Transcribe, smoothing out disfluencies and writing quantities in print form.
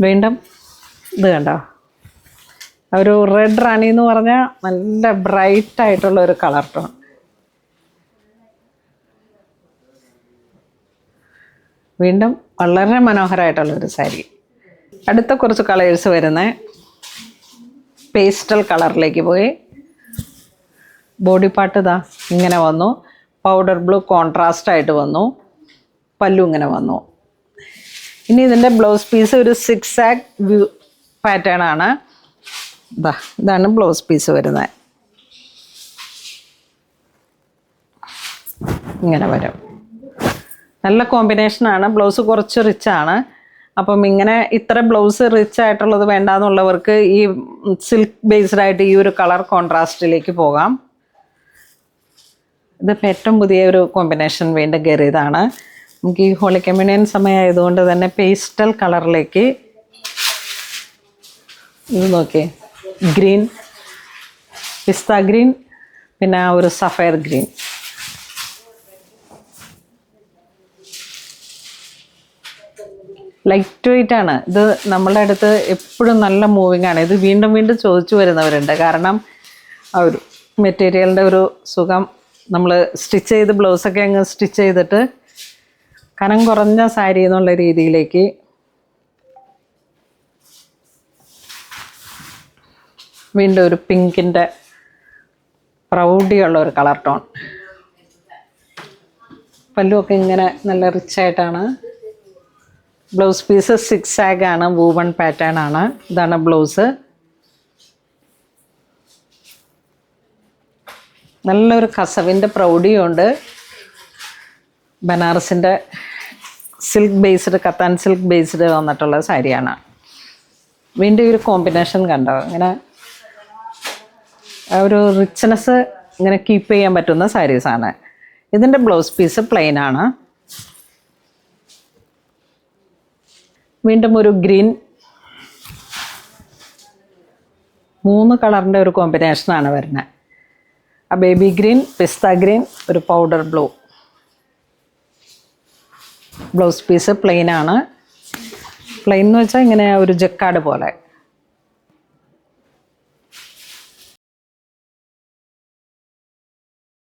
വീണ്ടും ഇത് കണ്ടോ, ഒരു റെഡ് റാണി എന്ന് പറഞ്ഞാൽ നല്ല ബ്രൈറ്റ് ആയിട്ടുള്ള ഒരു കളർ ടോൺ. വീണ്ടും വളരെ മനോഹരമായിട്ടുള്ളൊരു സാരി. അടുത്ത കുറച്ച് കളേഴ്സ് വരുന്ന പേസ്റ്റൽ കളറിലേക്ക് പോയി. ബോഡി പാർട്ട് ഇതാ ഇങ്ങനെ വന്നു, പൗഡർ ബ്ലൂ കോൺട്രാസ്റ്റ് ആയിട്ട് വന്നു, പല്ലു ഇങ്ങനെ വന്നു. ഇനി ഇതിൻ്റെ ബ്ലൗസ് പീസ് ഒരു 6 വ്യൂ പാറ്റേൺ ആണ്. ഇതാണ് ബ്ലൗസ് പീസ് വരുന്നത്. ഇങ്ങനെ വരും. നല്ല കോമ്പിനേഷനാണ്. ബ്ലൗസ് കുറച്ച് റിച്ചാണ്. അപ്പം ഇങ്ങനെ ഇത്ര ബ്ലൗസ് റിച്ച് ആയിട്ടുള്ളത് വേണ്ടാന്നുള്ളവർക്ക് ഈ സിൽക്ക് ബേസ്ഡ് ആയിട്ട് ഈ ഒരു കളർ കോൺട്രാസ്റ്റിലേക്ക് പോകാം. ഇതിപ്പോൾ ഏറ്റവും പുതിയ ഒരു കോമ്പിനേഷൻ വീണ്ടും കയറിയതാണ്. നമുക്ക് ഈ ഹോളി കമ്മ്യൂണിയൻ സമയമായതുകൊണ്ട് തന്നെ പേസ്റ്റൽ കളറിലേക്ക് ഇത് നോക്കിയേ, ഗ്രീൻ, പിസ്ത ഗ്രീൻ, പിന്നെ ആ ഒരു സഫയർ ഗ്രീൻ. ലൈറ്റ് വെയിറ്റ് ആണ് ഇത്. നമ്മളുടെ അടുത്ത് എപ്പോഴും നല്ല മൂവിങ് ആണ്. ഇത് വീണ്ടും വീണ്ടും ചോദിച്ചു വരുന്നവരുണ്ട്. കാരണം ആ ഒരു മെറ്റീരിയലിൻ്റെ ഒരു സുഖം. നമ്മൾ സ്റ്റിച്ച് ചെയ്ത് ബ്ലൗസൊക്കെ അങ്ങ് സ്റ്റിച്ച് ചെയ്തിട്ട് കനം കുറഞ്ഞ സാരി എന്നുള്ള രീതിയിലേക്ക് വീണ്ടും ഒരു പിങ്കിൻ്റെ പ്രൗഢിയുള്ള ഒരു കളർ ടോൺ. പല്ലുമൊക്കെ ഇങ്ങനെ നല്ല റിച്ചായിട്ടാണ്. ബ്ലൗസ് പീസ് 6 ആണ്, വൂവൺ പാറ്റേൺ ആണ്. ഇതാണ് ബ്ലൗസ്. നല്ലൊരു കസവിൻ്റെ പ്രൗഢിയുണ്ട്. ബനാറസിൻ്റെ സിൽക്ക് ബേസ്ഡ്, കത്താൻ സിൽക്ക് ബേസ്ഡ് വന്നിട്ടുള്ള സാരിയാണ്. വീണ്ടും ഒരു കോമ്പിനേഷൻ കണ്ടോ, ഇങ്ങനെ ഒരു റിച്ച്നെസ് ഇങ്ങനെ കീപ്പ് ചെയ്യാൻ പറ്റുന്ന സാരീസാണ്. ഇതിൻ്റെ ബ്ലൗസ് പീസ് പ്ലെയിൻ ആണ്. വീണ്ടും ഒരു ഗ്രീൻ, 3 കളറിൻ്റെ ഒരു കോമ്പിനേഷനാണ് വരുന്നത്. ആ ബേബി ഗ്രീൻ, പിസ്ത ഗ്രീൻ, ഒരു powder blue. Blouse piece plain ആണ്. പ്ലെയിൻ എന്ന് വെച്ചാൽ ഇങ്ങനെ ഒരു ജക്കാർഡ് പോലെ.